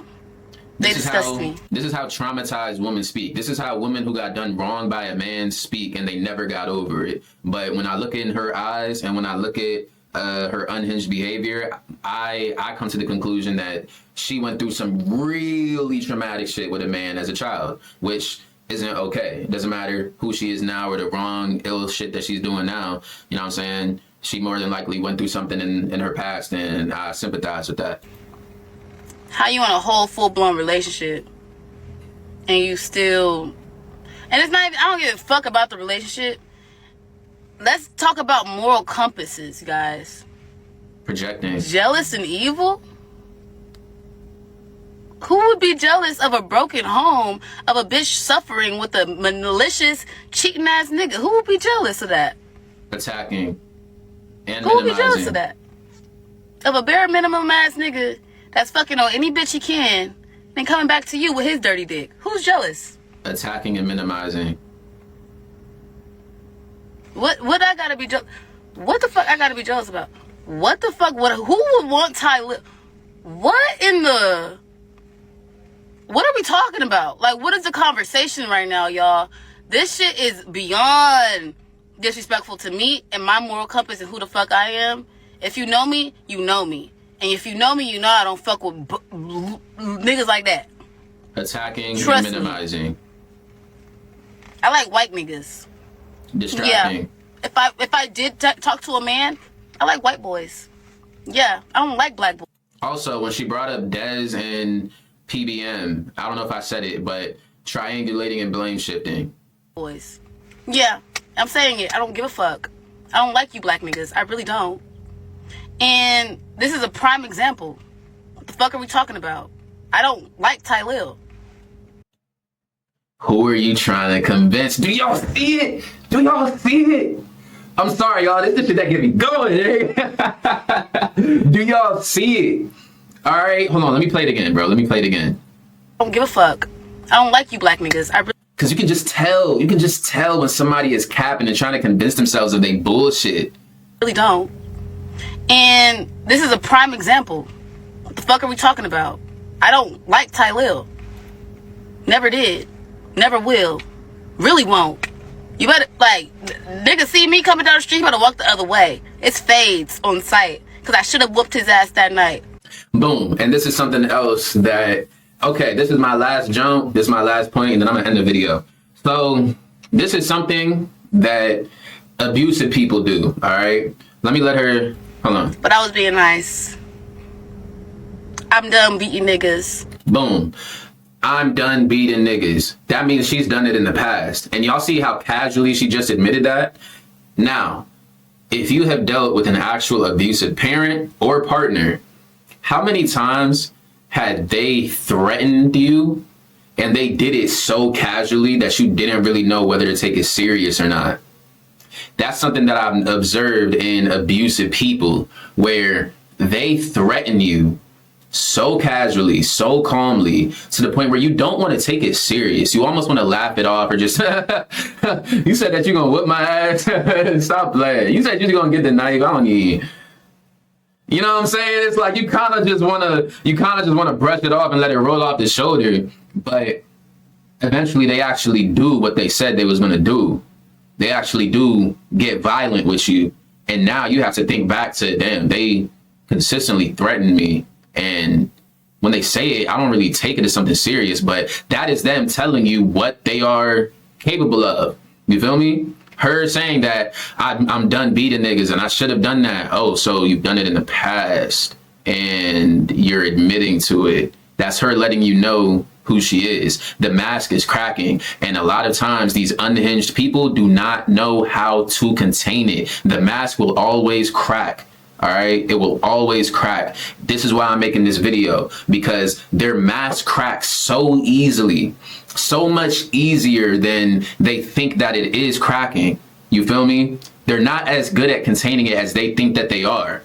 they disgust me. This is how traumatized women speak. This is how women who got done wrong by a man speak, and they never got over it. But when I look in her eyes and when I look at her unhinged behavior, I come to the conclusion that she went through some really traumatic shit with a man as a child, which isn't okay. It doesn't matter who she is now or the wrong, ill shit that she's doing now. You know what I'm saying? She more than likely went through something in her past, and I sympathize with that. How you in a whole full-blown relationship and you still... And it's not even... I don't give a fuck about the relationship. Let's talk about moral compasses, guys. Projecting. Jealous and evil? Who would be jealous of a broken home, of a bitch suffering with a malicious, cheating ass nigga? Who would be jealous of that? Attacking and Who would be minimizing. jealous of that? Of a bare minimum ass nigga that's fucking on any bitch he can, then coming back to you with his dirty dick. Who's jealous? Attacking and minimizing. What I gotta be jealous? What the fuck I gotta be jealous about? What the fuck? Who would want Tylil? What in the... What are we talking about? Like, what is the conversation right now, y'all? This shit is beyond disrespectful to me and my moral compass and who the fuck I am. If you know me, you know me. And if you know me, you know I don't fuck with niggas like that. Attacking Trust and minimizing. me. I like white niggas. Distracting. Yeah. If I did talk to a man, I like white boys. Yeah, I don't like black boys. Also, when she brought up Dez and PBM, I don't know if I said it, but triangulating and blame shifting. Boys. Yeah, I'm saying it. I don't give a fuck. I don't like you black niggas. I really don't. And this is a prime example. What the fuck are we talking about? I don't like Tylil. Who are you trying to convince? Do y'all see it? Do y'all see it? I'm sorry, y'all. This is the shit that get me going. Eh? Do y'all see it? All right, hold on. Let me play it again, bro. Let me play it again. I don't give a fuck. I don't like you black niggas. Because you can just tell. You can just tell when somebody is capping and trying to convince themselves of they bullshit. Really don't. And this is a prime example. What the fuck are we talking about? I don't like Tylil. Never did. Never will. Really won't. You better, like, nigga see me coming down the street, you better walk the other way. It's fades on sight. Because I should have whooped his ass that night. Boom. And this is something else that, okay, this is my last jump. This is my last point, and then I'm going to end the video. So this is something that abusive people do, all right? Let me let her, hold on. But I was being nice. I'm done beating niggas. Boom. I'm done beating niggas. That means she's done it in the past. And y'all see how casually she just admitted that? Now, if you have dealt with an actual abusive parent or partner, how many times had they threatened you and they did it so casually that you didn't really know whether to take it serious or not? That's something that I've observed in abusive people, where they threaten you so casually, so calmly, to the point where you don't want to take it serious. You almost want to laugh it off or just, you said that you're going to whip my ass. Stop playing. You said you're going to get the knife. I don't need. You know what I'm saying? It's like you kind of just want to brush it off and let it roll off the shoulder. But eventually they actually do what they said they was going to do. They actually do get violent with you. And now you have to think back to them. They consistently threaten me. And when they say it, I don't really take it as something serious, but that is them telling you what they are capable of. You feel me? Her saying that I'm done beating niggas and I should have done that. Oh, so you've done it in the past and you're admitting to it. That's her letting you know who she is. The mask is cracking. And a lot of times these unhinged people do not know how to contain it. The mask will always crack. All right, it will always crack. This is why I'm making this video, because their mask cracks so easily, so much easier than they think that it is cracking. You feel me? They're not as good at containing it as they think that they are.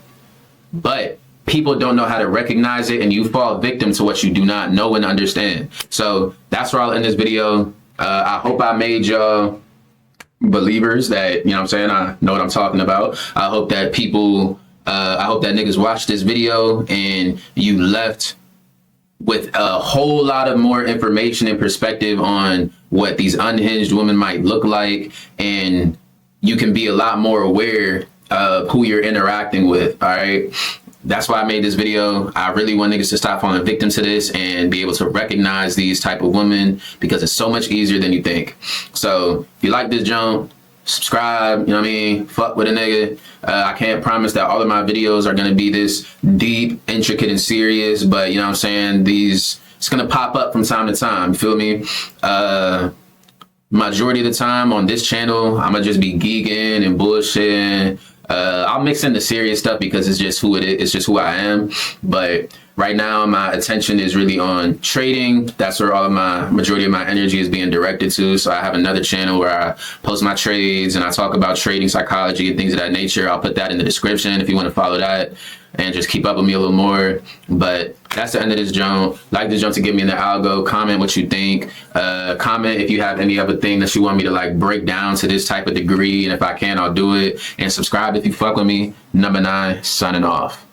But people don't know how to recognize it, and you fall victim to what you do not know and understand. So that's where I'll end this video. I hope I made y'all believers that, you know what I'm saying, I know what I'm talking about. I hope that people... I hope that niggas watched this video and you left with a whole lot of more information and perspective on what these unhinged women might look like, and you can be a lot more aware of who you're interacting with. All right. That's why I made this video. I really want niggas to stop falling victim to this and be able to recognize these type of women, because it's so much easier than you think. So if you like this jump, subscribe, you know what I mean? Fuck with a nigga. I can't promise that all of my videos are going to be this deep, intricate, and serious, but you know what I'm saying? It's going to pop up from time to time. You feel me? Majority of the time on this channel, I'm going to just be geeking and bullshitting. I'll mix in the serious stuff because it's just who it is. It's just who I am. But right now, my attention is really on trading. That's where all of my majority of my energy is being directed to. So I have another channel where I post my trades and I talk about trading psychology and things of that nature. I'll put that in the description if you want to follow that and just keep up with me a little more. But that's the end of this jump. Like this jump to get me in the algo. Comment what you think. Comment if you have any other thing that you want me to like break down to this type of degree. And if I can, I'll do it. And subscribe if you fuck with me. Number 9, signing off.